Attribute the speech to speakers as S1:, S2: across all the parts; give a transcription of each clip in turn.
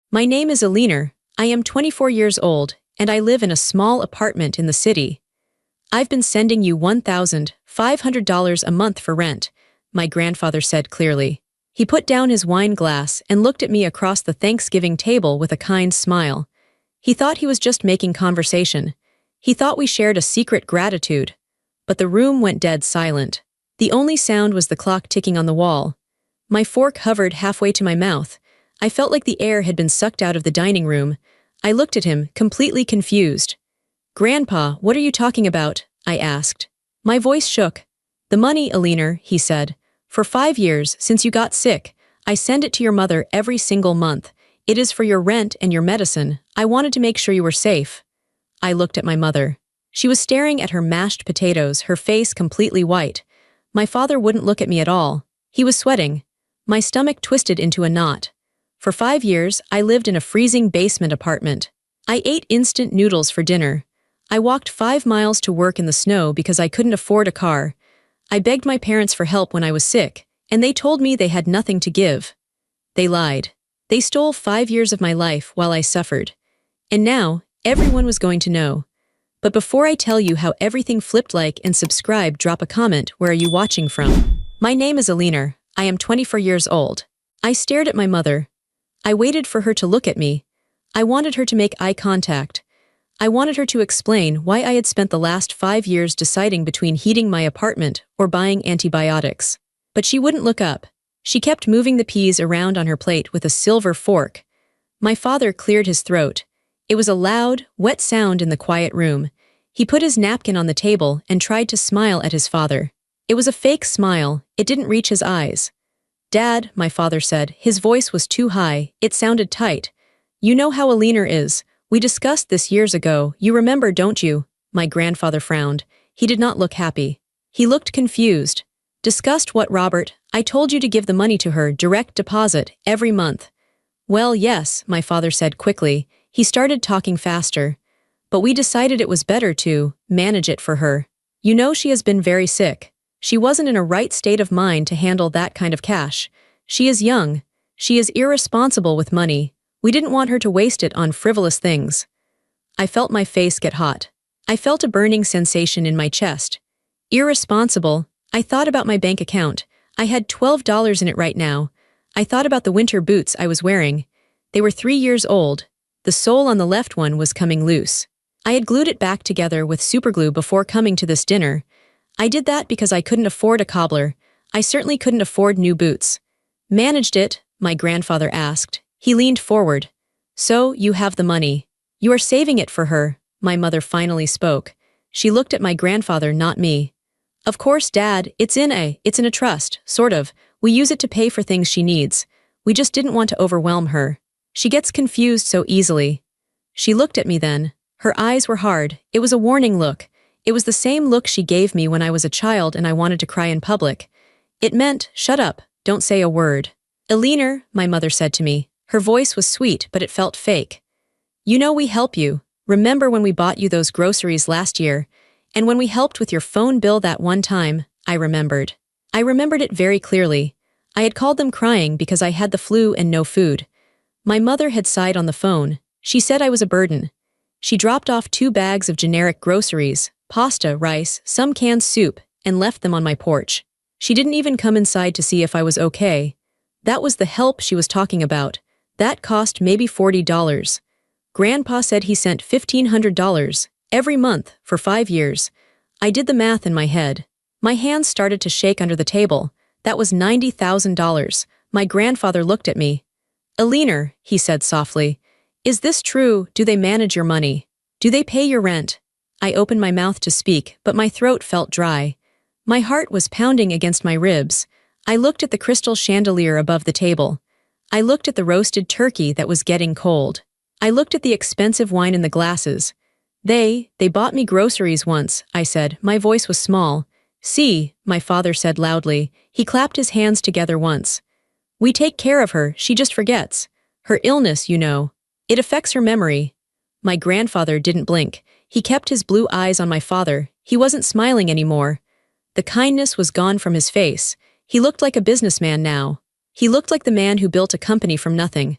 S1: My name is Alina. I am 24 years old, and I live in a small apartment in the city. I've been sending you $1,500 a month for rent, my grandfather said clearly. He put down his wine glass and looked at me across the Thanksgiving table with a kind smile. He thought he was just making conversation. He thought we shared a secret gratitude. But the room went dead silent. The only sound was the clock ticking on the wall. My fork hovered halfway to my mouth. I felt like the air had been sucked out of the dining room. I looked at him, completely confused. "Grandpa, what are you talking about?" I asked. My voice shook. "The money, Alina," he said. "For 5 years, since you got sick, I send it to your mother every single month. It is for your rent and your medicine. I wanted to make sure you were safe." I looked at my mother. She was staring at her mashed potatoes, her face completely white. My father wouldn't look at me at all. He was sweating. My stomach twisted into a knot. For 5 years, I lived in a freezing basement apartment. I ate instant noodles for dinner. I walked 5 miles to work in the snow because I couldn't afford a car. I begged my parents for help when I was sick, and they told me they had nothing to give. They lied. They stole 5 years of my life while I suffered. And now, everyone was going to know. But before I tell you how everything flipped, like and subscribe, drop a comment. Where are you watching from? My name is Alina. I am 24 years old. I stared at my mother. I waited for her to look at me. I wanted her to make eye contact. I wanted her to explain why I had spent the last 5 years deciding between heating my apartment or buying antibiotics. But she wouldn't look up. She kept moving the peas around on her plate with a silver fork. My father cleared his throat. It was a loud, wet sound in the quiet room. He put his napkin on the table and tried to smile at his father. It was a fake smile. It didn't reach his eyes. "Dad," my father said. His voice was too high. It sounded tight. "You know how Alina is. We discussed this years ago. You remember, don't you?" My grandfather frowned. He did not look happy. He looked confused. "Discussed what, Robert? I told you to give the money to her, direct deposit, every month." "Well, yes," my father said quickly. He started talking faster. "But we decided it was better to manage it for her. You know, she has been very sick. She wasn't in a right state of mind to handle that kind of cash. She is young. She is irresponsible with money. We didn't want her to waste it on frivolous things." I felt my face get hot. I felt a burning sensation in my chest. Irresponsible. I thought about my bank account. I had $12 in it right now. I thought about the winter boots I was wearing. They were 3 years old. The sole on the left one was coming loose. I had glued it back together with superglue before coming to this dinner. I did that because I couldn't afford a cobbler. I certainly couldn't afford new boots. "Managed it?" my grandfather asked. He leaned forward. "So, you have the money. You are saving it for her," my mother finally spoke. She looked at my grandfather, not me. "Of course, Dad, it's in a trust, sort of. We use it to pay for things she needs. We just didn't want to overwhelm her. She gets confused so easily." She looked at me then. Her eyes were hard. It was a warning look. It was the same look she gave me when I was a child and I wanted to cry in public. It meant, "Shut up, don't say a word." "Alina," my mother said to me. Her voice was sweet, but it felt fake. "You know we help you. Remember when we bought you those groceries last year? And when we helped with your phone bill that one time?" I remembered. I remembered it very clearly. I had called them crying because I had the flu and no food. My mother had sighed on the phone. She said I was a burden. She dropped off 2 bags of generic groceries, pasta, rice, some canned soup, and left them on my porch. She didn't even come inside to see if I was okay. That was the help she was talking about. That cost maybe $40. Grandpa said he sent $1,500 every month for 5 years. I did the math in my head. My hands started to shake under the table. That was $90,000. My grandfather looked at me. "Alina," he said softly, "is this true? Do they manage your money? Do they pay your rent?" I opened my mouth to speak, but my throat felt dry. My heart was pounding against my ribs. I looked at the crystal chandelier above the table. I looked at the roasted turkey that was getting cold. I looked at the expensive wine in the glasses. They bought me groceries once," I said. My voice was small. "See," my father said loudly. He clapped his hands together once. "We take care of her, she just forgets. Her illness, you know. It affects her memory." My grandfather didn't blink. He kept his blue eyes on my father. He wasn't smiling anymore. The kindness was gone from his face. He looked like a businessman now. He looked like the man who built a company from nothing.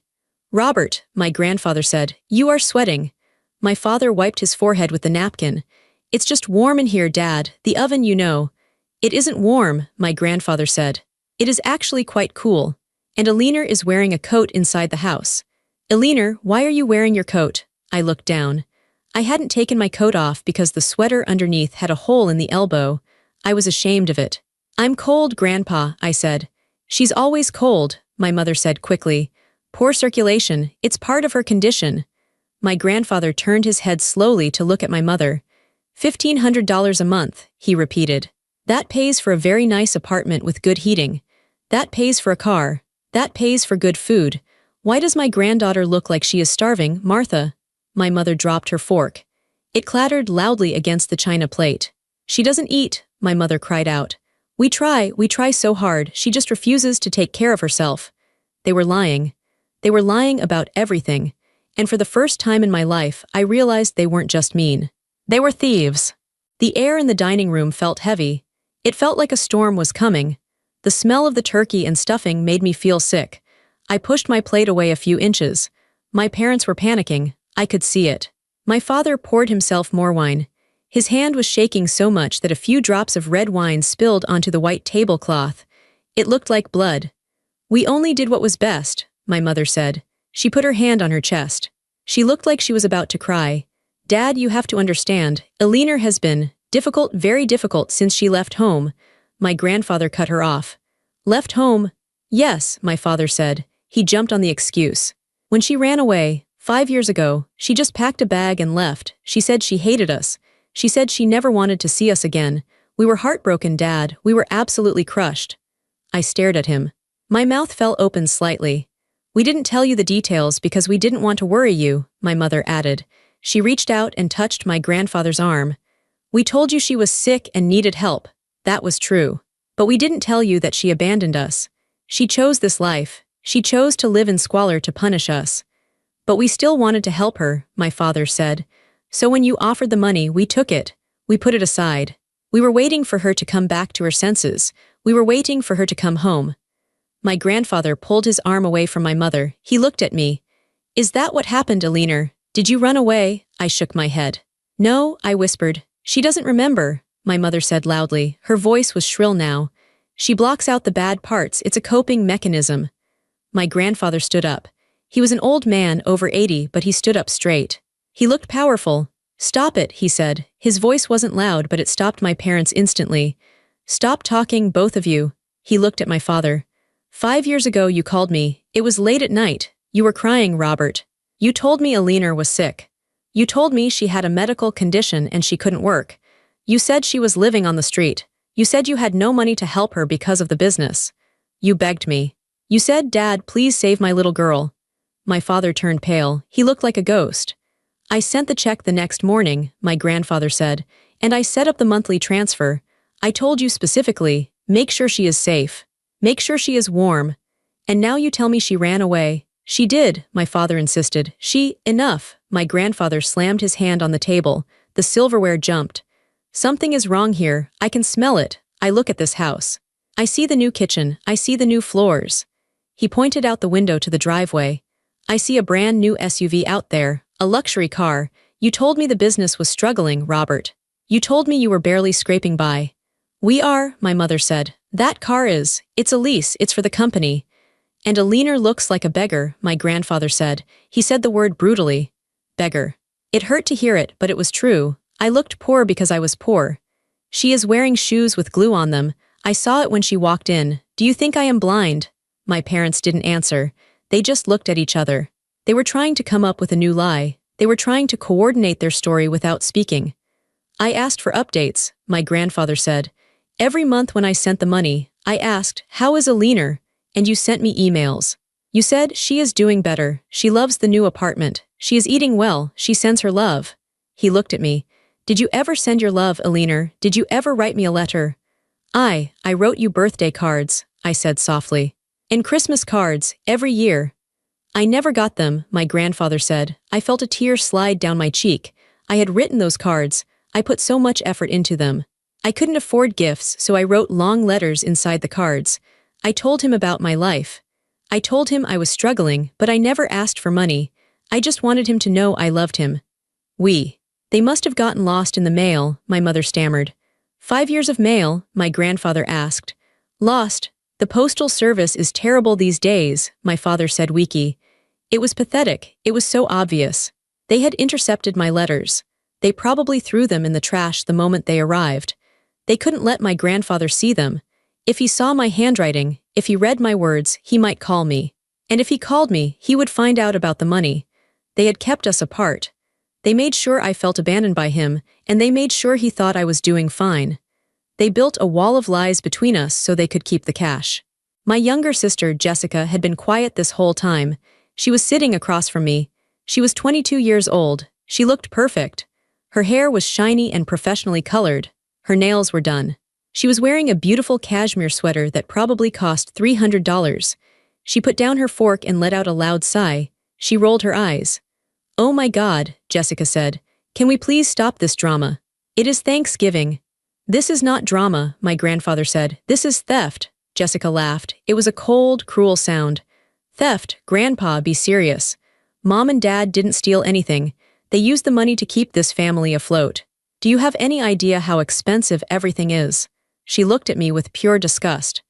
S1: Robert, my grandfather said, you are sweating. My father wiped his forehead with the napkin. It's just warm in here, Dad, the oven, you know. It isn't warm, my grandfather said. It is actually quite cool. And Eleanor is wearing a coat inside the house. Eleanor, why are you wearing your coat? I looked down. I hadn't taken my coat off because the sweater underneath had a hole in the elbow. I was ashamed of it. I'm cold, Grandpa, I said. She's always cold, my mother said quickly. Poor circulation, it's part of her condition. My grandfather turned his head slowly to look at my mother. $1,500 a month, he repeated. That pays for a very nice apartment with good heating. That pays for a car. That pays for good food. Why does my granddaughter look like she is starving, Martha? My mother dropped her fork. It clattered loudly against the china plate. She doesn't eat, my mother cried out. We try so hard, she just refuses to take care of herself. They were lying. They were lying about everything. And for the first time in my life, I realized they weren't just mean. They were thieves. The air in the dining room felt heavy. It felt like a storm was coming. The smell of the turkey and stuffing made me feel sick. I pushed my plate away a few inches. My parents were panicking. I could see it. My father poured himself more wine. His hand was shaking so much that a few drops of red wine spilled onto the white tablecloth. It looked like blood. We only did what was best, my mother said. She put her hand on her chest. She looked like she was about to cry. Dad, you have to understand, Eleanor has been difficult, very difficult since she left home. My grandfather cut her off. Left home? Yes, my father said. He jumped on the excuse. When she ran away, 5 years ago, she just packed a bag and left. She said she hated us. She said she never wanted to see us again. We were heartbroken, Dad. We were absolutely crushed. I stared at him. My mouth fell open slightly. We didn't tell you the details because we didn't want to worry you, my mother added. She reached out and touched my grandfather's arm. We told you she was sick and needed help. That was true. But we didn't tell you that she abandoned us. She chose this life. She chose to live in squalor to punish us. But we still wanted to help her, my father said. So when you offered the money, we took it. We put it aside. We were waiting for her to come back to her senses. We were waiting for her to come home. My grandfather pulled his arm away from my mother. He looked at me. Is that what happened, Eleanor? Did you run away? I shook my head. No, I whispered. She doesn't remember, my mother said loudly. Her voice was shrill now. She blocks out the bad parts. It's a coping mechanism. My grandfather stood up. He was an old man, over 80, but he stood up straight. He looked powerful. Stop it, he said. His voice wasn't loud, but it stopped my parents instantly. Stop talking, both of you. He looked at my father. 5 years ago you called me. It was late at night. You were crying, Robert. You told me Eleanor was sick. You told me she had a medical condition and she couldn't work. You said she was living on the street. You said you had no money to help her because of the business. You begged me. You said, Dad, please save my little girl. My father turned pale. He looked like a ghost. I sent the check the next morning, my grandfather said, and I set up the monthly transfer. I told you specifically, make sure she is safe. Make sure she is warm. And now you tell me she ran away. She did, my father insisted. Enough. My grandfather slammed his hand on the table. The silverware jumped. Something is wrong here. I can smell it. I look at this house. I see the new kitchen. I see the new floors. He pointed out the window to the driveway. I see a brand new SUV out there, a luxury car. You told me the business was struggling, Robert. You told me you were barely scraping by. We are, my mother said. That car is. It's a lease. It's for the company. And Eleanor looks like a beggar, my grandfather said. He said the word brutally. Beggar. It hurt to hear it, but it was true. I looked poor because I was poor. She is wearing shoes with glue on them. I saw it when she walked in. Do you think I am blind? My parents didn't answer. They just looked at each other. They were trying to come up with a new lie. They were trying to coordinate their story without speaking. I asked for updates, my grandfather said. Every month when I sent the money, I asked, how is Eleanor? And you sent me emails. You said, she is doing better. She loves the new apartment. She is eating well. She sends her love. He looked at me. Did you ever send your love, Eleanor? Did you ever write me a letter? I wrote you birthday cards, I said softly. And Christmas cards, every year. I never got them, my grandfather said. I felt a tear slide down my cheek. I had written those cards. I put so much effort into them. I couldn't afford gifts, so I wrote long letters inside the cards. I told him about my life. I told him I was struggling, but I never asked for money. I just wanted him to know I loved him. They must have gotten lost in the mail, my mother stammered. 5 years of mail, my grandfather asked. Lost. The postal service is terrible these days, my father said weakly. It was pathetic, it was so obvious. They had intercepted my letters. They probably threw them in the trash the moment they arrived. They couldn't let my grandfather see them. If he saw my handwriting, if he read my words, he might call me. And if he called me, he would find out about the money. They had kept us apart. They made sure I felt abandoned by him, and they made sure he thought I was doing fine. They built a wall of lies between us so they could keep the cash. My younger sister, Jessica, had been quiet this whole time. She was sitting across from me. She was 22 years old. She looked perfect. Her hair was shiny and professionally colored. Her nails were done. She was wearing a beautiful cashmere sweater that probably cost $300. She put down her fork and let out a loud sigh. She rolled her eyes. "Oh my God," Jessica said. "Can we please stop this drama? It is Thanksgiving." "This is not drama," my grandfather said. "This is theft." Jessica laughed. It was a cold, cruel sound. "Theft, Grandpa, be serious. Mom and Dad didn't steal anything. They used the money to keep this family afloat. Do you have any idea how expensive everything is?" She looked at me with pure disgust.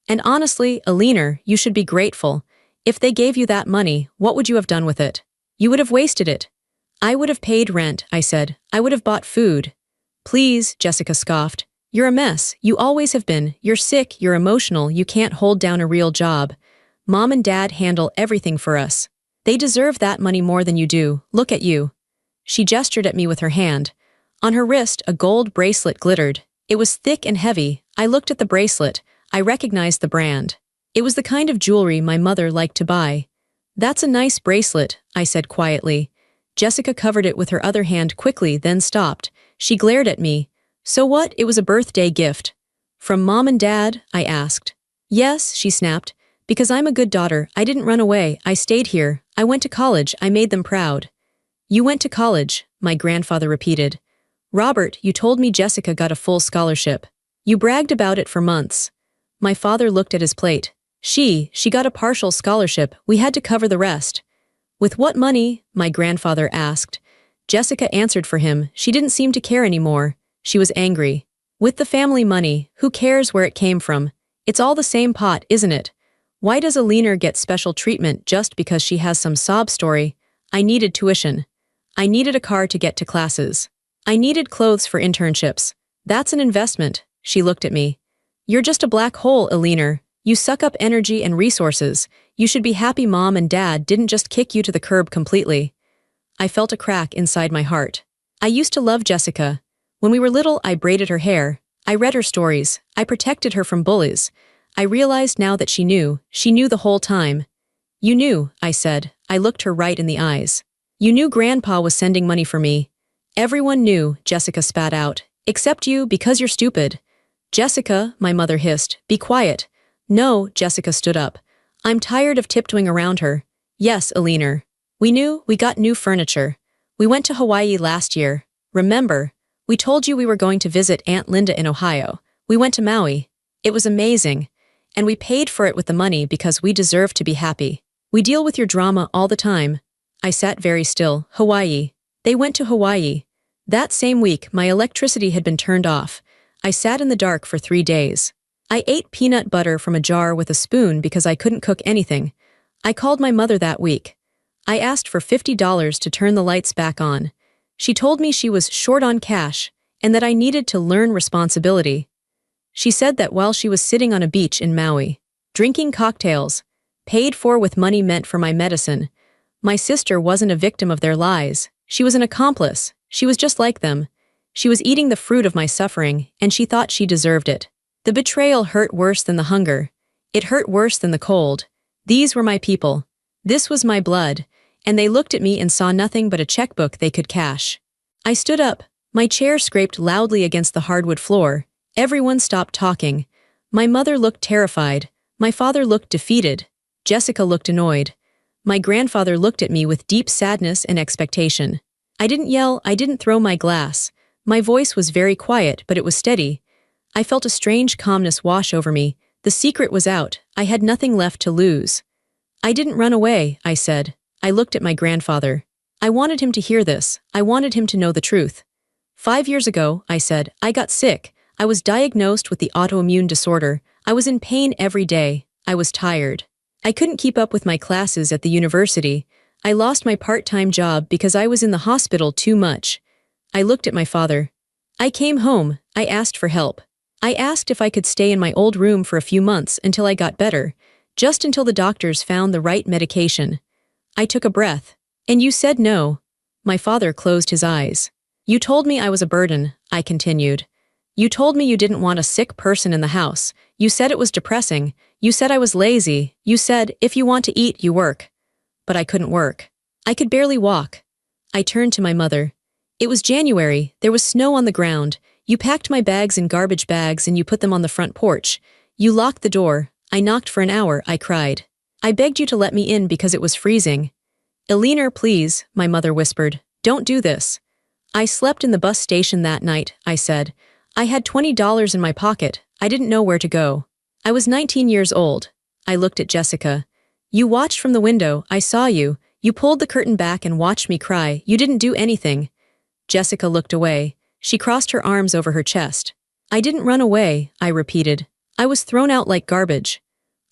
S1: "And honestly, Alina, you should be grateful. If they gave you that money, what would you have done with it? You would have wasted it." "I would have paid rent," I said. "I would have bought food." "Please," Jessica scoffed. "You're a mess. You always have been. You're sick, you're emotional, you can't hold down a real job. Mom and Dad handle everything for us. They deserve that money more than you do. Look at you." She gestured at me with her hand. On her wrist, a gold bracelet glittered. It was thick and heavy. I looked at the bracelet. I recognized the brand. It was the kind of jewelry my mother liked to buy. "That's a nice bracelet," I said quietly. Jessica covered it with her other hand quickly, then stopped. She glared at me. "So what? It was a birthday gift." "From Mom and Dad?" I asked. "Yes," she snapped. "Because I'm a good daughter. I didn't run away. I stayed here. I went to college. I made them proud." "You went to college," my grandfather repeated. "Robert, you told me Jessica got a full scholarship. You bragged about it for months." My father looked at his plate. She got a partial scholarship. We had to cover the rest." "With what money?" my grandfather asked. Jessica answered for him. She didn't seem to care anymore. She was angry. "With the family money. Who cares where it came from? It's all the same pot, isn't it? Why does Alina get special treatment just because she has some sob story? I needed tuition. I needed a car to get to classes. I needed clothes for internships. That's an investment." She looked at me. "You're just a black hole, Alina. You suck up energy and resources. You should be happy Mom and Dad didn't just kick you to the curb completely." I felt a crack inside my heart. I used to love Jessica. When we were little, I braided her hair. I read her stories. I protected her from bullies. I realized now that she knew the whole time. "You knew," I said. I looked her right in the eyes. "You knew Grandpa was sending money for me." "Everyone knew," Jessica spat out. "Except you, because you're stupid." "Jessica," my mother hissed, "be quiet." "No," Jessica stood up. "I'm tired of tiptoeing around her." "Yes, Alina. We knew, we got new furniture. We went to Hawaii last year. Remember? We told you we were going to visit Aunt Linda in Ohio. We went to Maui. It was amazing. And we paid for it with the money because we deserve to be happy. We deal with your drama all the time." I sat very still. "Hawaii. They went to Hawaii. That same week, my electricity had been turned off. I sat in the dark for 3 days. I ate peanut butter from a jar with a spoon because I couldn't cook anything. I called my mother that week. I asked for $50 to turn the lights back on. She told me she was short on cash and that I needed to learn responsibility. She said that while she was sitting on a beach in Maui, drinking cocktails, paid for with money meant for my medicine, my sister wasn't a victim of their lies. She was an accomplice. She was just like them. She was eating the fruit of my suffering, and she thought she deserved it. The betrayal hurt worse than the hunger. It hurt worse than the cold. These were my people. This was my blood, and they looked at me and saw nothing but a checkbook they could cash. I stood up. My chair scraped loudly against the hardwood floor. Everyone stopped talking. My mother looked terrified. My father looked defeated. Jessica looked annoyed. My grandfather looked at me with deep sadness and expectation. I didn't yell, I didn't throw my glass. My voice was very quiet, but it was steady. I felt a strange calmness wash over me. The secret was out. I had nothing left to lose. I didn't run away, I said. I looked at my grandfather. I wanted him to hear this. I wanted him to know the truth. 5 years ago, I said, I got sick. I was diagnosed with the autoimmune disorder. I was in pain every day. I was tired. I couldn't keep up with my classes at the university. I lost my part-time job because I was in the hospital too much. I looked at my father. I came home. I asked for help. I asked if I could stay in my old room for a few months until I got better, just until the doctors found the right medication. I took a breath. And you said no. My father closed his eyes. You told me I was a burden, I continued. You told me you didn't want a sick person in the house. You said it was depressing. You said I was lazy. You said, if you want to eat, you work. But I couldn't work. I could barely walk. I turned to my mother. It was January. There was snow on the ground. You packed my bags in garbage bags and you put them on the front porch. You locked the door. I knocked for an hour, I cried. I begged you to let me in because it was freezing. Eleanor, please, my mother whispered. Don't do this. I slept in the bus station that night, I said. I had $20 in my pocket. I didn't know where to go. I was 19 years old. I looked at Jessica. You watched from the window. I saw you. You pulled the curtain back and watched me cry. You didn't do anything. Jessica looked away. She crossed her arms over her chest. I didn't run away, I repeated. I was thrown out like garbage.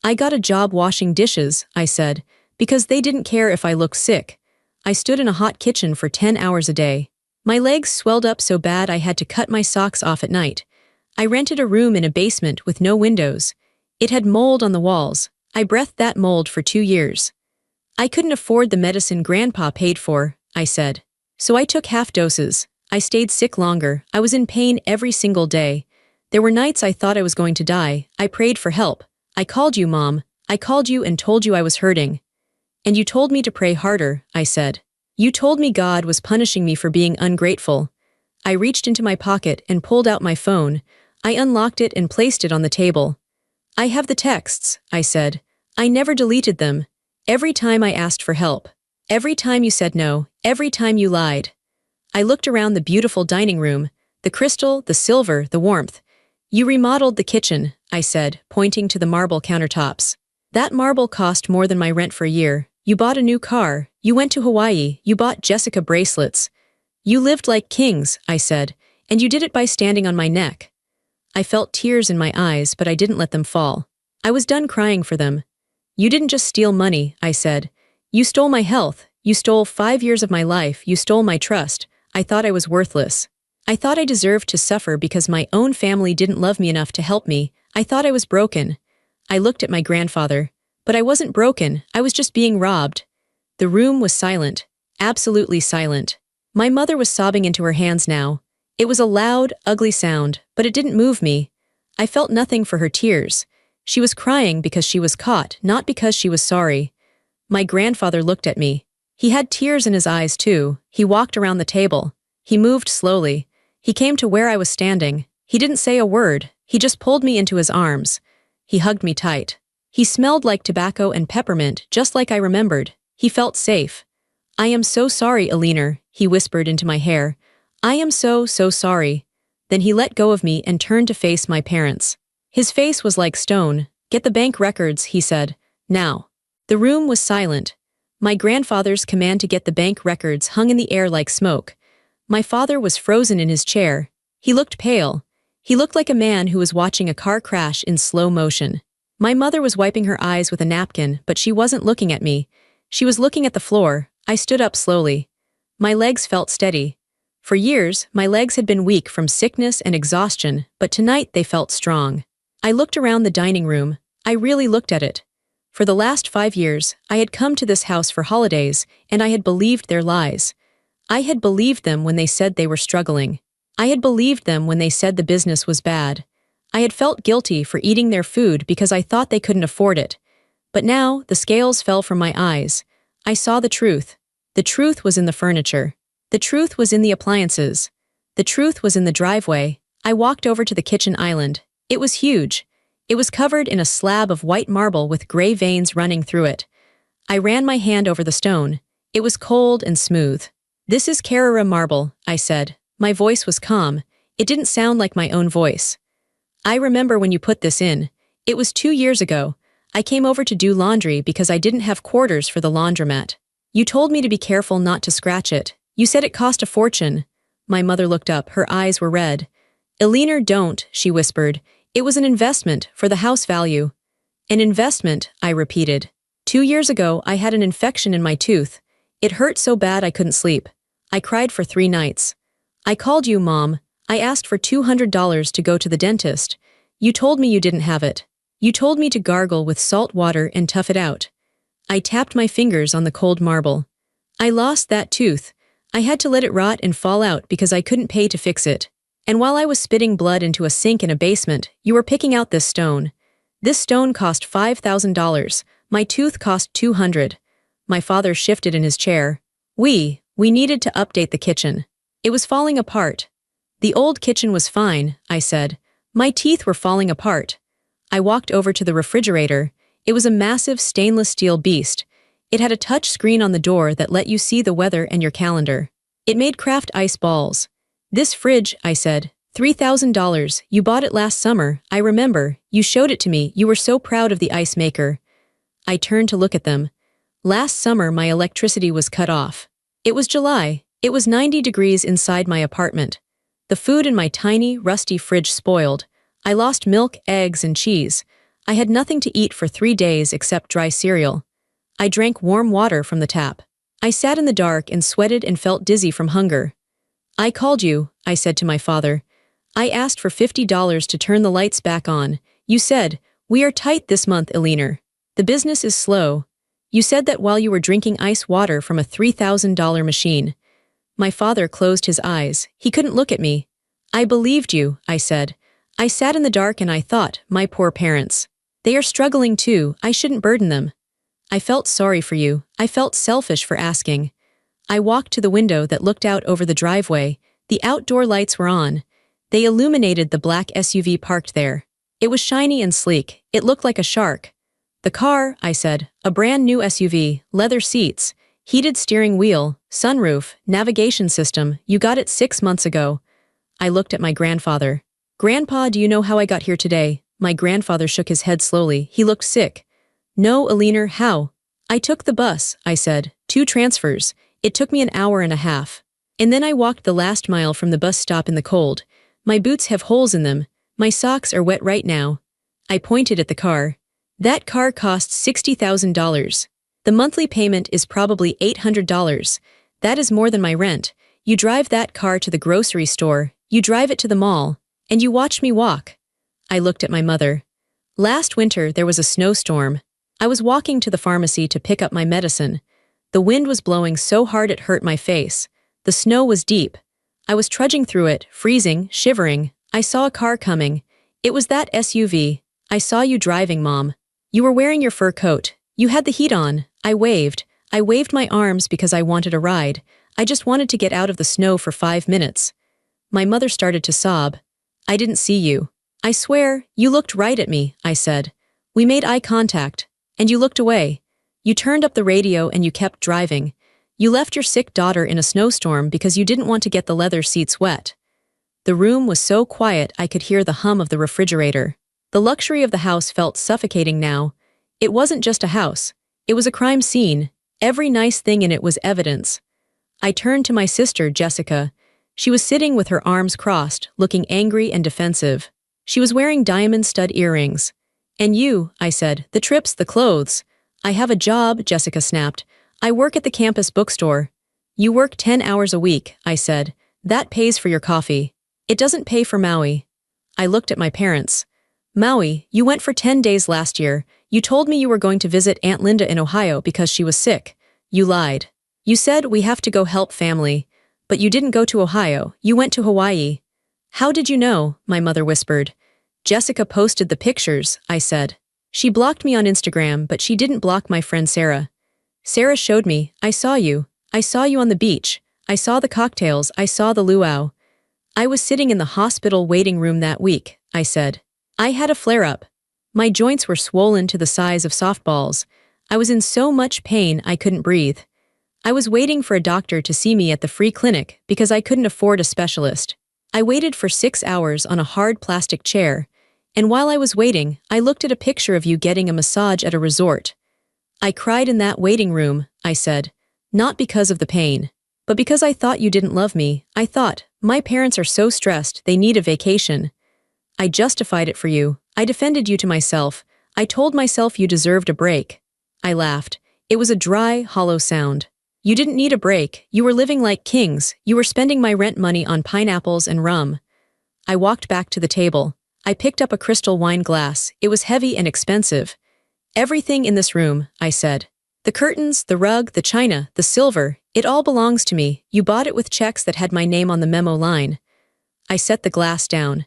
S1: I got a job washing dishes, I said, because they didn't care if I looked sick. I stood in a hot kitchen for 10 hours a day. My legs swelled up so bad I had to cut my socks off at night. I rented a room in a basement with no windows. It had mold on the walls. I breathed that mold for 2 years. I couldn't afford the medicine Grandpa paid for, I said. So I took half doses. I stayed sick longer. I was in pain every single day. There were nights I thought I was going to die. I prayed for help. I called you, Mom. I called you and told you I was hurting. And you told me to pray harder, I said. You told me God was punishing me for being ungrateful. I reached into my pocket and pulled out my phone. I unlocked it and placed it on the table. I have the texts, I said. I never deleted them. Every time I asked for help. Every time you said no. Every time you lied. I looked around the beautiful dining room, the crystal, the silver, the warmth. You remodeled the kitchen, I said, pointing to the marble countertops. That marble cost more than my rent for a year. You bought a new car. You went to Hawaii. You bought Jessica bracelets. You lived like kings, I said, and you did it by standing on my neck. I felt tears in my eyes, but I didn't let them fall. I was done crying for them. You didn't just steal money, I said. You stole my health. You stole 5 years of my life. You stole my trust. I thought I was worthless. I thought I deserved to suffer because my own family didn't love me enough to help me. I thought I was broken. I looked at my grandfather. But I wasn't broken. I was just being robbed. The room was silent. Absolutely silent. My mother was sobbing into her hands now. It was a loud, ugly sound, but it didn't move me. I felt nothing for her tears. She was crying because she was caught, not because she was sorry. My grandfather looked at me. He had tears in his eyes too. He walked around the table. He moved slowly. He came to where I was standing. He didn't say a word. He just pulled me into his arms. He hugged me tight. He smelled like tobacco and peppermint, just like I remembered. He felt safe. I am so sorry, Eleanor, he whispered into my hair. I am so sorry. Then he let go of me and turned to face my parents. His face was like stone. Get the bank records, he said. Now. The room was silent. My grandfather's command to get the bank records hung in the air like smoke. My father was frozen in his chair. He looked pale. He looked like a man who was watching a car crash in slow motion. My mother was wiping her eyes with a napkin, but she wasn't looking at me. She was looking at the floor. I stood up slowly. My legs felt steady. For years, my legs had been weak from sickness and exhaustion, but tonight they felt strong. I looked around the dining room. I really looked at it. For the last 5 years, I had come to this house for holidays, and I had believed their lies. I had believed them when they said they were struggling. I had believed them when they said the business was bad. I had felt guilty for eating their food because I thought they couldn't afford it. But now, the scales fell from my eyes. I saw the truth. The truth was in the furniture. The truth was in the appliances. The truth was in the driveway. I walked over to the kitchen island. It was huge. It was covered in a slab of white marble with gray veins running through it. I ran my hand over the stone. It was cold and smooth. This is Carrara marble, I said. My voice was calm. It didn't sound like my own voice. I remember when you put this in. It was 2 years ago. I came over to do laundry because I didn't have quarters for the laundromat. You told me to be careful not to scratch it. You said it cost a fortune." My mother looked up, her eyes were red. "Eleanor, don't," she whispered. "It was an investment for the house value." "An investment," I repeated. 2 years ago, I had an infection in my tooth. It hurt so bad I couldn't sleep. I cried for 3 nights. I called you, Mom. I asked for $200 to go to the dentist. You told me you didn't have it. You told me to gargle with salt water and tough it out. I tapped my fingers on the cold marble. I lost that tooth. I had to let it rot and fall out because I couldn't pay to fix it. And while I was spitting blood into a sink in a basement, you were picking out this stone. This stone cost $5,000. My tooth cost $200. My father shifted in his chair. We needed to update the kitchen. It was falling apart. The old kitchen was fine, I said. My teeth were falling apart. I walked over to the refrigerator. It was a massive stainless steel beast. It had a touch screen on the door that let you see the weather and your calendar. It made craft ice balls. "This fridge," I said, $3,000. You bought it last summer, I remember. You showed it to me. You were so proud of the ice maker." I turned to look at them. Last summer, my electricity was cut off. It was July. It was 90 degrees inside my apartment. The food in my tiny, rusty fridge spoiled. I lost milk, eggs, and cheese. I had nothing to eat for 3 days except dry cereal. I drank warm water from the tap. I sat in the dark and sweated and felt dizzy from hunger. "I called you," I said to my father. "I asked for $50 to turn the lights back on. You said, 'We are tight this month, Eleanor. The business is slow.' You said that while you were drinking ice water from a $3,000 machine." My father closed his eyes. He couldn't look at me. "I believed you," I said. "I sat in the dark and I thought, my poor parents. They are struggling too, I shouldn't burden them. I felt sorry for you. I felt selfish for asking." I walked to the window that looked out over the driveway. The outdoor lights were on. They illuminated the black SUV parked there. It was shiny and sleek. It looked like a shark. "The car," I said, "a brand new SUV, leather seats, heated steering wheel, sunroof, navigation system. You got it 6 months ago." I looked at my grandfather. "Grandpa, do you know how I got here today?" My grandfather shook his head slowly. He looked sick. "No, Eleanor, how?" "I took the bus," I said. 2 transfers. It took me an hour and a half. And then I walked the last mile from the bus stop in the cold. My boots have holes in them. My socks are wet right now. I pointed at the car. "That car costs $60,000. The monthly payment is probably $800. That is more than my rent. You drive that car to the grocery store, you drive it to the mall, and you watch me walk." I looked at my mother. "Last winter there was a snowstorm. I was walking to the pharmacy to pick up my medicine. The wind was blowing so hard it hurt my face. The snow was deep. I was trudging through it, freezing, shivering. I saw a car coming. It was that SUV. I saw you driving, Mom. You were wearing your fur coat. You had the heat on. I waved. I waved my arms because I wanted a ride. I just wanted to get out of the snow for 5 minutes." My mother started to sob. "I didn't see you. I swear, you looked right at me," I said. "We made eye contact. And you looked away. You turned up the radio and you kept driving. You left your sick daughter in a snowstorm because you didn't want to get the leather seats wet." The room was so quiet I could hear the hum of the refrigerator. The luxury of the house felt suffocating now. It wasn't just a house. It was a crime scene. Every nice thing in it was evidence. I turned to my sister, Jessica. She was sitting with her arms crossed, looking angry and defensive. She was wearing diamond stud earrings. "And you," I said, "the trips, the clothes." "I have a job," Jessica snapped. "I work at the campus bookstore." "You work 10 hours a week," I said. "That pays for your coffee. It doesn't pay for Maui." I looked at my parents. "Maui, you went for 10 days last year. You told me you were going to visit Aunt Linda in Ohio because she was sick. You lied. You said we have to go help family. But you didn't go to Ohio, you went to Hawaii." "How did you know?" my mother whispered. "Jessica posted the pictures," I said. "She blocked me on Instagram, but she didn't block my friend Sarah. Sarah showed me. I saw you. I saw you on the beach. I saw the cocktails. I saw the luau. I was sitting in the hospital waiting room that week," I said. "I had a flare-up. My joints were swollen to the size of softballs. I was in so much pain I couldn't breathe. I was waiting for a doctor to see me at the free clinic because I couldn't afford a specialist. I waited for 6 hours on a hard plastic chair. And while I was waiting, I looked at a picture of you getting a massage at a resort. I cried in that waiting room, I said. Not because of the pain, but because I thought you didn't love me. I thought, my parents are so stressed, they need a vacation. I justified it for you. I defended you to myself. I told myself you deserved a break. I laughed. It was a dry, hollow sound. You didn't need a break. You were living like kings. You were spending my rent money on pineapples and rum. I walked back to the table. I picked up a crystal wine glass. It was heavy and expensive. Everything in this room, I said. The curtains, the rug, the china, the silver, it all belongs to me. You bought it with checks that had my name on the memo line. I set the glass down.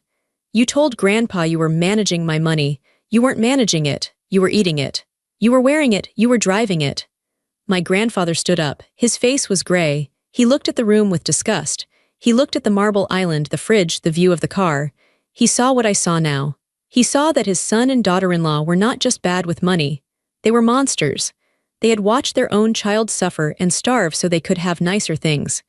S1: You told Grandpa you were managing my money. You weren't managing it. You were eating it. You were wearing it. You were driving it. My grandfather stood up. His face was gray. He looked at the room with disgust. He looked at the marble island, the fridge, the view of the car. He saw what I saw now. He saw that his son and daughter-in-law were not just bad with money. They were monsters. They had watched their own child suffer and starve so they could have nicer things.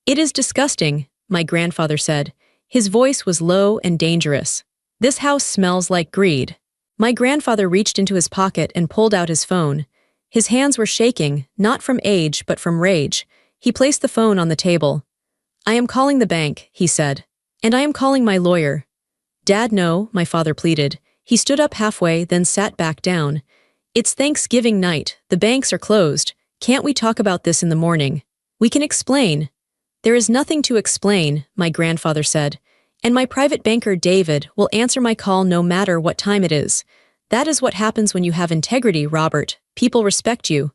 S1: It is disgusting, my grandfather said. His voice was low and dangerous. This house smells like greed. My grandfather reached into his pocket and pulled out his phone. His hands were shaking, not from age but from rage. He placed the phone on the table. I am calling the bank, he said. And I am calling my lawyer. Dad, no, my father pleaded. He stood up halfway, then sat back down. It's Thanksgiving night. The banks are closed. Can't we talk about this in the morning? We can explain. There is nothing to explain, my grandfather said. And my private banker, David, will answer my call no matter what time it is. That is what happens when you have integrity, Robert. People respect you.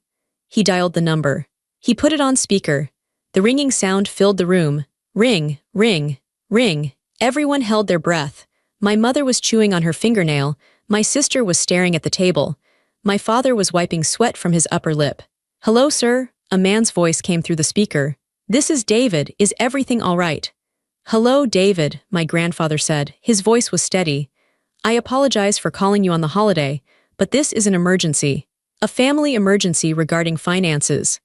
S1: He dialed the number. He put it on speaker. The ringing sound filled the room. Ring, ring, ring. Everyone held their breath. My mother was chewing on her fingernail. My sister was staring at the table. My father was wiping sweat from his upper lip. Hello, sir? A man's voice came through the speaker. This is David. Is everything all right? Hello, David, my grandfather said. His voice was steady. I apologize for calling you on the holiday, but this is an emergency. A family emergency regarding finances.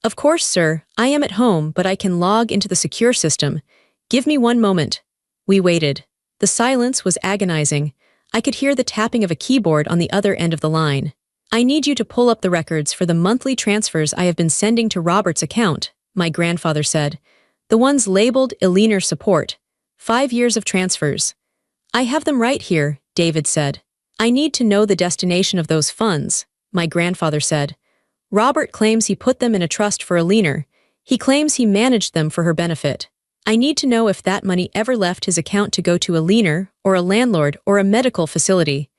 S1: Of course, sir. I am at home, but I can log into the secure system. Give me one moment. We waited. The silence was agonizing. I could hear the tapping of a keyboard on the other end of the line. I need you to pull up the records for the monthly transfers I have been sending to Robert's account, my grandfather said. The ones labeled Eleanor Support. 5 years of transfers. I have them right here, David said. I need to know the destination of those funds, my grandfather said. Robert claims he put them in a trust for Eleanor. He claims he managed them for her benefit. I need to know if that money ever left his account to go to Eleanor, or a landlord, or a medical facility.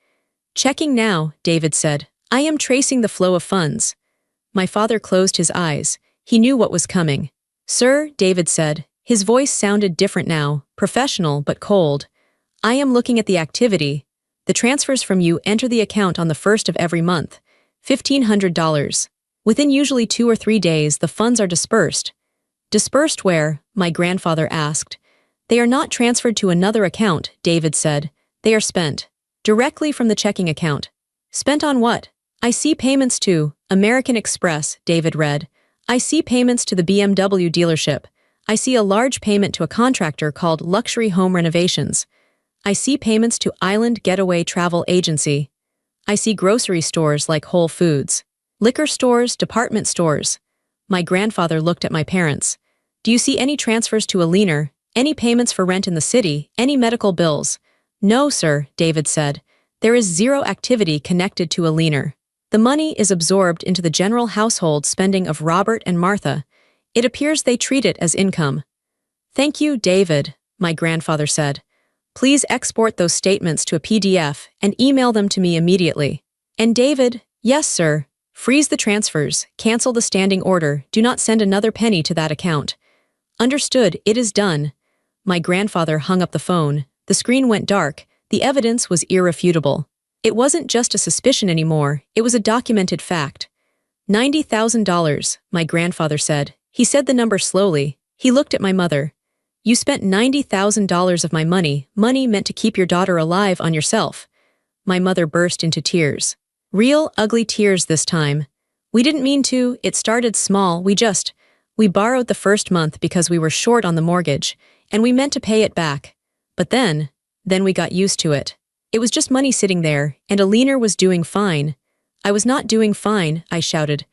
S1: Checking now, David said. I am tracing the flow of funds. My father closed his eyes. He knew what was coming. Sir, David said. His voice sounded different now, professional but cold. I am looking at the activity. The transfers from you enter the account on the 1st of every month. $1,500. Within usually 2 or 3 days, the funds are dispersed. Dispersed where? My grandfather asked. They are not transferred to another account, David said. They are spent. Directly from the checking account. Spent on what? I see payments to American Express, David read. I see payments to the BMW dealership. I see a large payment to a contractor called Luxury Home Renovations. I see payments to Island Getaway Travel Agency. I see grocery stores like Whole Foods. Liquor stores, department stores. My grandfather looked at my parents. Do you see any transfers to Eleanor? Any payments for rent in the city? Any medical bills? No, sir, David said. There is zero activity connected to Eleanor. The money is absorbed into the general household spending of Robert and Martha. It appears they treat it as income. Thank you, David, my grandfather said. Please export those statements to a PDF and email them to me immediately. And David, yes, sir. Freeze the transfers, cancel the standing order, do not send another penny to that account. Understood, it is done. My grandfather hung up the phone. The screen went dark. The evidence was irrefutable. It wasn't just a suspicion anymore, it was a documented fact. $90,000, my grandfather said. He said the number slowly. He looked at my mother. You spent $90,000 of my money meant to keep your daughter alive on yourself. My mother burst into tears. Real, ugly tears this time. We didn't mean to, it started small, we borrowed the first month because we were short on the mortgage, and we meant to pay it back. But then we got used to it. It was just money sitting there, and Alina was doing fine. I was not doing fine, I shouted.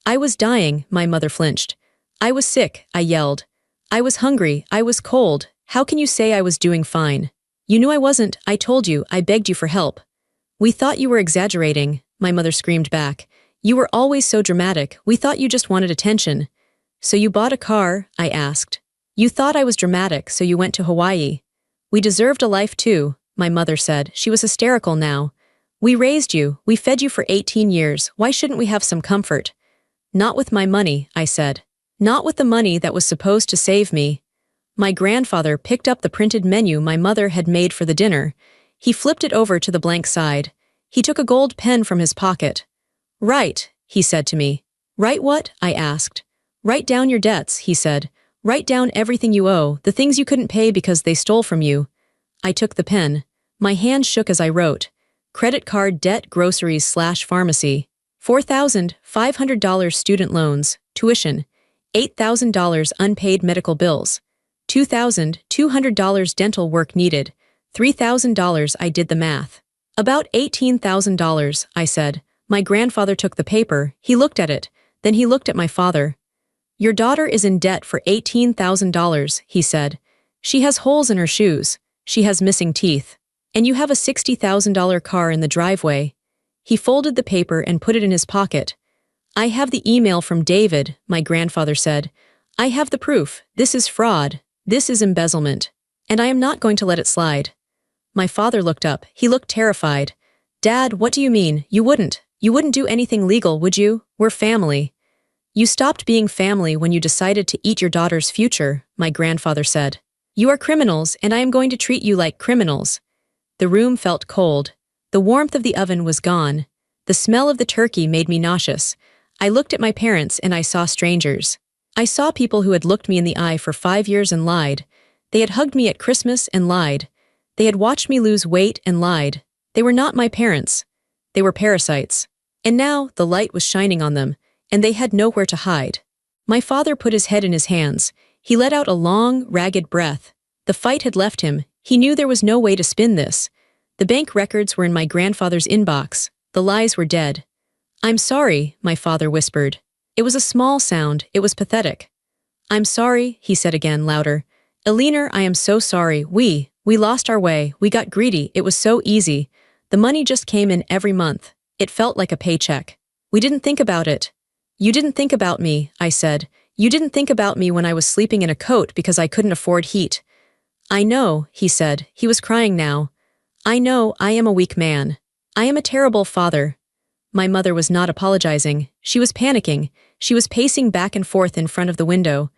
S1: I was dying, my mother flinched. I was sick, I yelled. I was hungry, I was cold. How can you say I was doing fine? You knew I wasn't, I told you, I begged you for help. We thought you were exaggerating, my mother screamed back. You were always so dramatic, we thought you just wanted attention. So you bought a car? I asked. You thought I was dramatic, so you went to Hawaii. We deserved a life too, my mother said. She was hysterical now. We raised you, we fed you for 18 years, why shouldn't we have some comfort? Not with my money, I said. Not with the money that was supposed to save me. My grandfather picked up the printed menu my mother had made for the dinner. He flipped it over to the blank side. He took a gold pen from his pocket. Write, he said to me. Write what? I asked. Write down your debts, he said. Write down everything you owe, the things you couldn't pay because they stole from you. I took the pen. My hand shook as I wrote. Credit card debt, groceries/pharmacy. $4,500 student loans, tuition. $8,000 unpaid medical bills. $2,200 dental work needed. $3,000 I did the math. About $18,000, I said. My grandfather took the paper, he looked at it, then he looked at my father. Your daughter is in debt for $18,000, he said. She has holes in her shoes. She has missing teeth. And you have a $60,000 car in the driveway. He folded the paper and put it in his pocket. I have the email from David, my grandfather said. I have the proof. This is fraud. This is embezzlement. And I am not going to let it slide. My father looked up. He looked terrified. Dad, what do you mean? You wouldn't do anything legal, would you? We're family. You stopped being family when you decided to eat your daughter's future, my grandfather said. You are criminals, and I am going to treat you like criminals. The room felt cold. The warmth of the oven was gone. The smell of the turkey made me nauseous. I looked at my parents and I saw strangers. I saw people who had looked me in the eye for 5 years and lied. They had hugged me at Christmas and lied. They had watched me lose weight and lied. They were not my parents. They were parasites. And now the light was shining on them, and they had nowhere to hide. My father put his head in his hands. He let out a long, ragged breath. The fight had left him. He knew there was no way to spin this. The bank records were in my grandfather's inbox. The lies were dead. I'm sorry, my father whispered. It was a small sound. It was pathetic. I'm sorry, he said again, louder. Alina, I am so sorry. We lost our way. We got greedy. It was so easy. The money just came in every month. It felt like a paycheck. We didn't think about it. You didn't think about me, I said. You didn't think about me when I was sleeping in a coat because I couldn't afford heat. I know, he said. He was crying now. I know, I am a weak man. I am a terrible father. My mother was not apologizing. She was panicking. She was pacing back and forth in front of the window.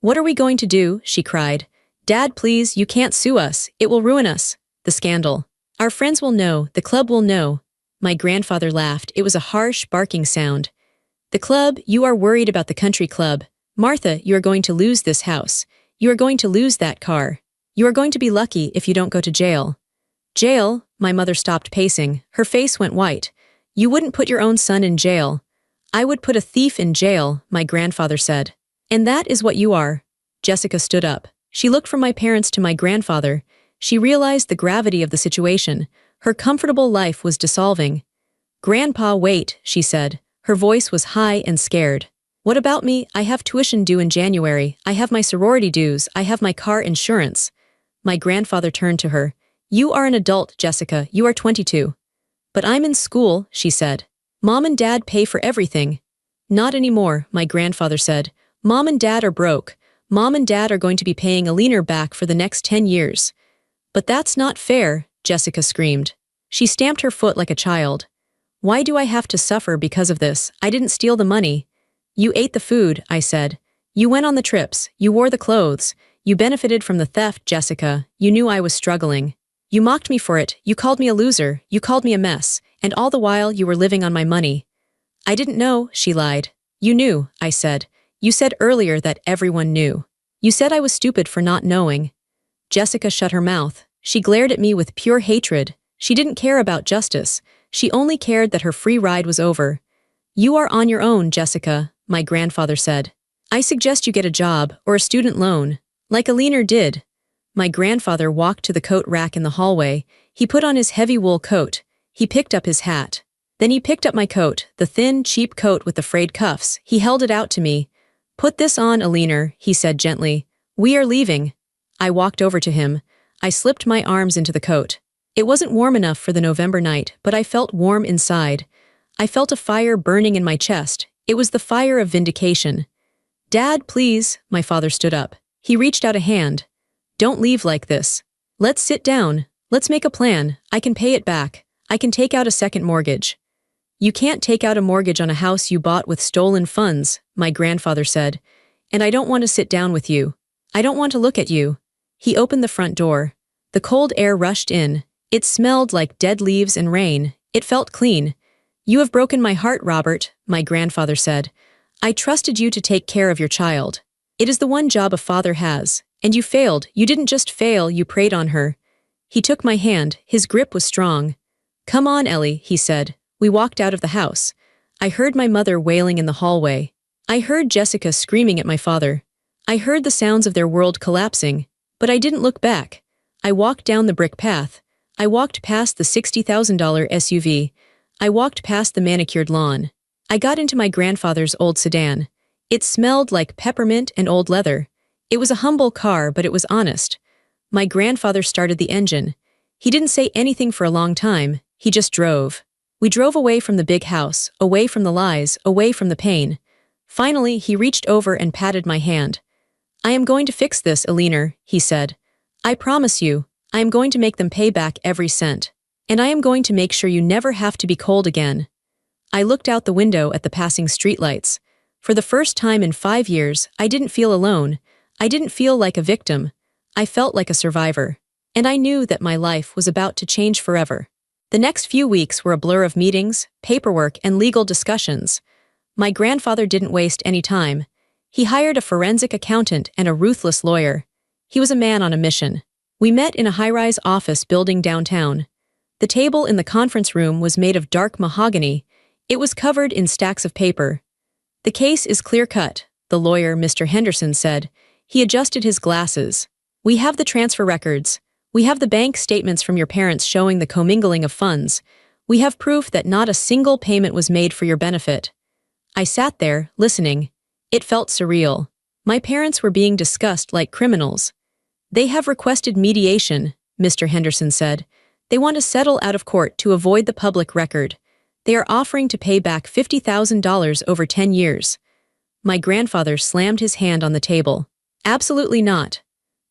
S1: What are we going to do? She cried. Dad, please, you can't sue us. It will ruin us. The scandal. Our friends will know. The club will know. My grandfather laughed. It was a harsh, barking sound. The club, you are worried about the country club. Martha, you are going to lose this house. You are going to lose that car. You are going to be lucky if you don't go to jail. Jail? My mother stopped pacing. Her face went white. You wouldn't put your own son in jail. I would put a thief in jail, my grandfather said. And that is what you are. Jessica stood up. She looked from my parents to my grandfather. She realized the gravity of the situation. Her comfortable life was dissolving. Grandpa, wait, she said. Her voice was high and scared. What about me? I have tuition due in January. I have my sorority dues. I have my car insurance. My grandfather turned to her. You are an adult, Jessica. You are 22. But I'm in school, she said. Mom and Dad pay for everything. Not anymore, my grandfather said. Mom and Dad are broke. Mom and Dad are going to be paying Alina back for the next 10 years. But that's not fair, Jessica screamed. She stamped her foot like a child. Why do I have to suffer because of this? I didn't steal the money. You ate the food, I said. You went on the trips. You wore the clothes. You benefited from the theft, Jessica. You knew I was struggling. You mocked me for it. You called me a loser. You called me a mess. And all the while you were living on my money. I didn't know, she lied. You knew, I said. You said earlier that everyone knew. You said I was stupid for not knowing. Jessica shut her mouth. She glared at me with pure hatred. She didn't care about justice. She only cared that her free ride was over. You are on your own, Jessica, my grandfather said. I suggest you get a job or a student loan, like Alina did. My grandfather walked to the coat rack in the hallway. He put on his heavy wool coat. He picked up his hat. Then he picked up my coat, the thin, cheap coat with the frayed cuffs. He held it out to me. "Put this on, Aliner," he said gently. "We are leaving." I walked over to him. I slipped my arms into the coat. It wasn't warm enough for the November night, but I felt warm inside. I felt a fire burning in my chest. It was the fire of vindication. "Dad, please," my father stood up. He reached out a hand. "Don't leave like this. Let's sit down. Let's make a plan. I can pay it back. I can take out a second mortgage." "You can't take out a mortgage on a house you bought with stolen funds," my grandfather said. "And I don't want to sit down with you. I don't want to look at you." He opened the front door. The cold air rushed in. It smelled like dead leaves and rain. It felt clean. "You have broken my heart, Robert," my grandfather said. "I trusted you to take care of your child. It is the one job a father has. And you failed. You didn't just fail, you preyed on her." He took my hand. His grip was strong. "Come on, Ellie," he said. We walked out of the house. I heard my mother wailing in the hallway. I heard Jessica screaming at my father. I heard the sounds of their world collapsing. But I didn't look back. I walked down the brick path. I walked past the $60,000 SUV. I walked past the manicured lawn. I got into my grandfather's old sedan. It smelled like peppermint and old leather. It was a humble car, but it was honest. My grandfather started the engine. He didn't say anything for a long time. He just drove. We drove away from the big house, away from the lies, away from the pain. Finally, he reached over and patted my hand. "I am going to fix this, Aliner," he said. "I promise you, I am going to make them pay back every cent. And I am going to make sure you never have to be cold again." I looked out the window at the passing streetlights. For the first time in 5 years, I didn't feel alone. I didn't feel like a victim. I felt like a survivor. And I knew that my life was about to change forever. The next few weeks were a blur of meetings, paperwork, and legal discussions. My grandfather didn't waste any time. He hired a forensic accountant and a ruthless lawyer. He was a man on a mission. We met in a high-rise office building downtown. The table in the conference room was made of dark mahogany. It was covered in stacks of paper. "The case is clear-cut," the lawyer, Mr. Henderson, said. He adjusted his glasses. "We have the transfer records. We have the bank statements from your parents showing the commingling of funds. We have proof that not a single payment was made for your benefit." I sat there, listening. It felt surreal. My parents were being discussed like criminals. "They have requested mediation," Mr. Henderson said. "They want to settle out of court to avoid the public record. They are offering to pay back $50,000 over 10 years. My grandfather slammed his hand on the table. "Absolutely not."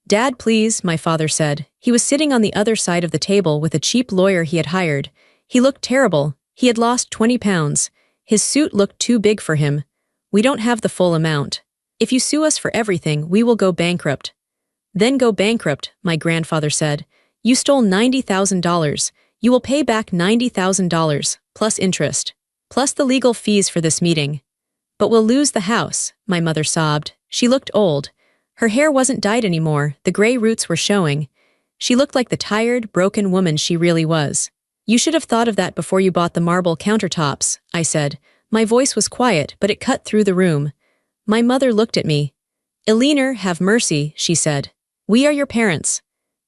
S1: "Dad, please," my father said. He was sitting on the other side of the table with a cheap lawyer he had hired. He looked terrible. He had lost 20 pounds. His suit looked too big for him. "We don't have the full amount. If you sue us for everything, we will go bankrupt." "Then go bankrupt," my grandfather said. "You stole $90,000. You will pay back $90,000, plus interest, plus the legal fees for this meeting." "But we'll lose the house," my mother sobbed. She looked old. Her hair wasn't dyed anymore, the gray roots were showing. She looked like the tired, broken woman she really was. "You should have thought of that before you bought the marble countertops," I said. My voice was quiet, but it cut through the room. My mother looked at me. "Aliner, have mercy," she said. "We are your parents."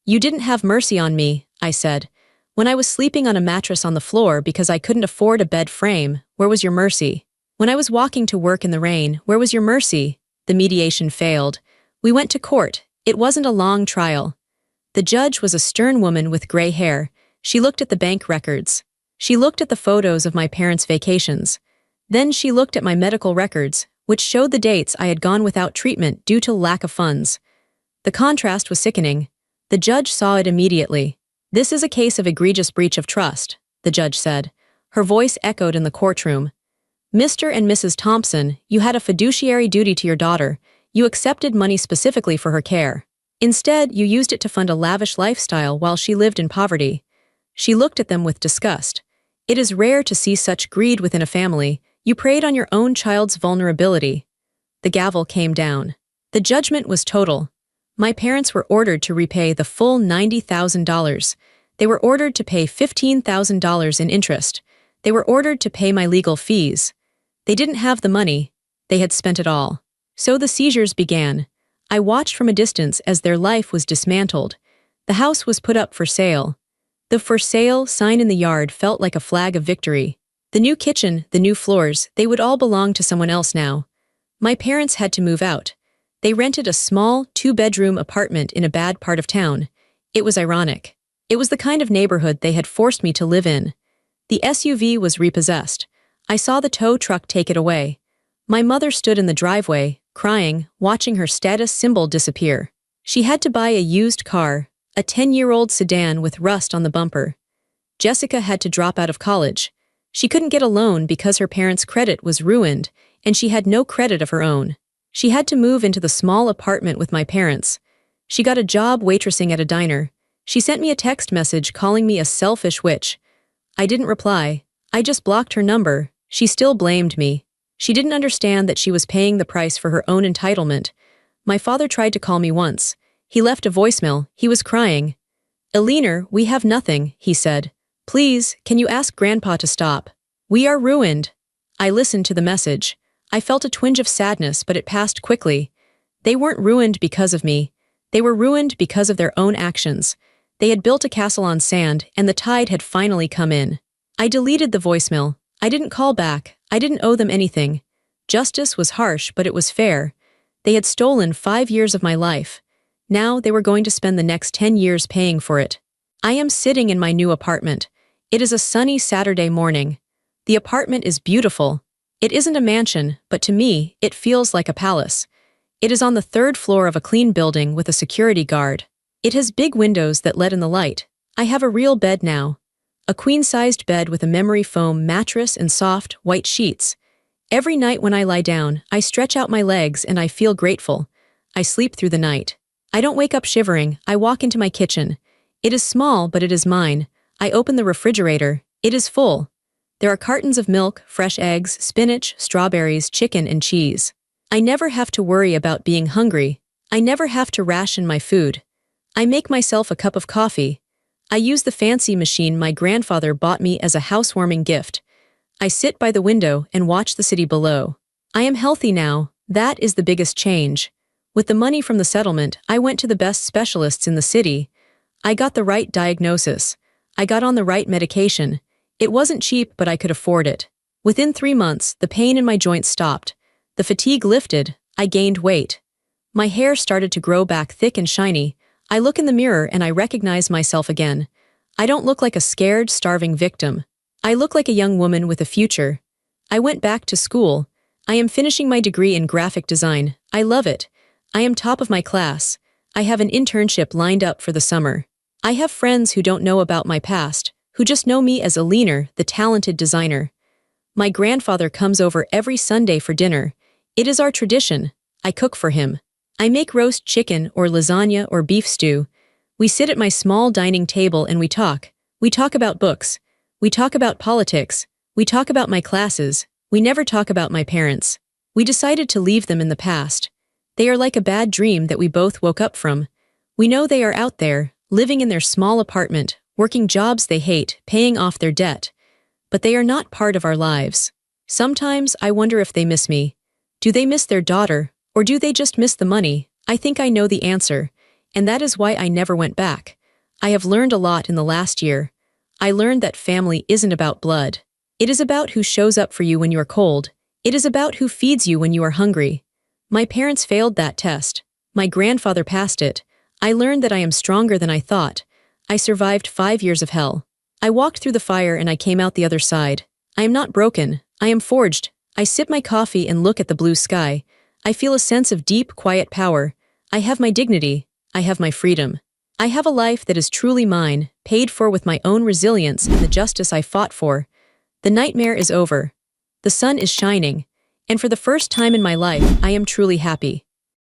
S1: "You didn't have mercy on me," I said. "When I was sleeping on a mattress on the floor because I couldn't afford a bed frame, where was your mercy? When I was walking to work in the rain, where was your mercy?" The mediation failed. We went to court. It wasn't a long trial. The judge was a stern woman with gray hair. She looked at the bank records. She looked at the photos of my parents' vacations. Then she looked at my medical records, which showed the dates I had gone without treatment due to lack of funds. The contrast was sickening. The judge saw it immediately. "This is a case of egregious breach of trust," the judge said. Her voice echoed in the courtroom. "Mr. and Mrs. Thompson, you had a fiduciary duty to your daughter. You accepted money specifically for her care. Instead, you used it to fund a lavish lifestyle while she lived in poverty." She looked at them with disgust. "It is rare to see such greed within a family. You preyed on your own child's vulnerability." The gavel came down. The judgment was total. My parents were ordered to repay the full $90,000. They were ordered to pay $15,000 in interest. They were ordered to pay my legal fees. They didn't have the money. They had spent it all. So the seizures began. I watched from a distance as their life was dismantled. The house was put up for sale. The "for sale" sign in the yard felt like a flag of victory. The new kitchen, the new floors, they would all belong to someone else now. My parents had to move out. They rented a small, two-bedroom apartment in a bad part of town. It was ironic. It was the kind of neighborhood they had forced me to live in. The SUV was repossessed. I saw the tow truck take it away. My mother stood in the driveway, crying, watching her status symbol disappear. She had to buy a used car, a 10-year-old sedan with rust on the bumper. Jessica had to drop out of college. She couldn't get a loan because her parents' credit was ruined, and she had no credit of her own. She had to move into the small apartment with my parents. She got a job waitressing at a diner. She sent me a text message calling me a selfish witch. I didn't reply. I just blocked her number. She still blamed me. She didn't understand that she was paying the price for her own entitlement. My father tried to call me once. He left a voicemail. He was crying. "Eleanor, we have nothing," he said. "Please, can you ask Grandpa to stop? We are ruined." I listened to the message. I felt a twinge of sadness, but it passed quickly. They weren't ruined because of me. They were ruined because of their own actions. They had built a castle on sand, and the tide had finally come in. I deleted the voicemail. I didn't call back. I didn't owe them anything. Justice was harsh, but it was fair. They had stolen 5 years of my life. Now they were going to spend the next 10 years paying for it. I am sitting in my new apartment. It is a sunny Saturday morning. The apartment is beautiful. It isn't a mansion, but to me, it feels like a palace. It is on the 3rd floor of a clean building with a security guard. It has big windows that let in the light. I have a real bed now. A queen-sized bed with a memory foam mattress and soft, white sheets. Every night when I lie down, I stretch out my legs and I feel grateful. I sleep through the night. I don't wake up shivering. I walk into my kitchen. It is small, but it is mine. I open the refrigerator. It is full. There are cartons of milk, fresh eggs, spinach, strawberries, chicken, and cheese. I never have to worry about being hungry. I never have to ration my food. I make myself a cup of coffee. I use the fancy machine my grandfather bought me as a housewarming gift. I sit by the window and watch the city below. I am healthy now. That is the biggest change. With the money from the settlement, I went to the best specialists in the city. I got the right diagnosis. I got on the right medication. It wasn't cheap, but I could afford it. Within 3 months, the pain in my joints stopped. The fatigue lifted. I gained weight. My hair started to grow back thick and shiny. I look in the mirror and I recognize myself again. I don't look like a scared, starving victim. I look like a young woman with a future. I went back to school. I am finishing my degree in graphic design. I love it. I am top of my class. I have an internship lined up for the summer. I have friends who don't know about my past, who just know me as Eleanor, the talented designer. My grandfather comes over every Sunday for dinner. It is our tradition. I cook for him. I make roast chicken or lasagna or beef stew. We sit at my small dining table and we talk. We talk about books. We talk about politics. We talk about my classes. We never talk about my parents. We decided to leave them in the past. They are like a bad dream that we both woke up from. We know they are out there, living in their small apartment, working jobs they hate, paying off their debt. But they are not part of our lives. Sometimes I wonder if they miss me. Do they miss their daughter, or do they just miss the money? I think I know the answer, and that is why I never went back. I have learned a lot in the last year. I learned that family isn't about blood. It is about who shows up for you when you are cold. It is about who feeds you when you are hungry. My parents failed that test. My grandfather passed it. I learned that I am stronger than I thought. I survived 5 years of hell. I walked through the fire and I came out the other side. I am not broken. I am forged. I sip my coffee and look at the blue sky. I feel a sense of deep, quiet power. I have my dignity. I have my freedom. I have a life that is truly mine, paid for with my own resilience and the justice I fought for. The nightmare is over. The sun is shining. And for the first time in my life, I am truly happy.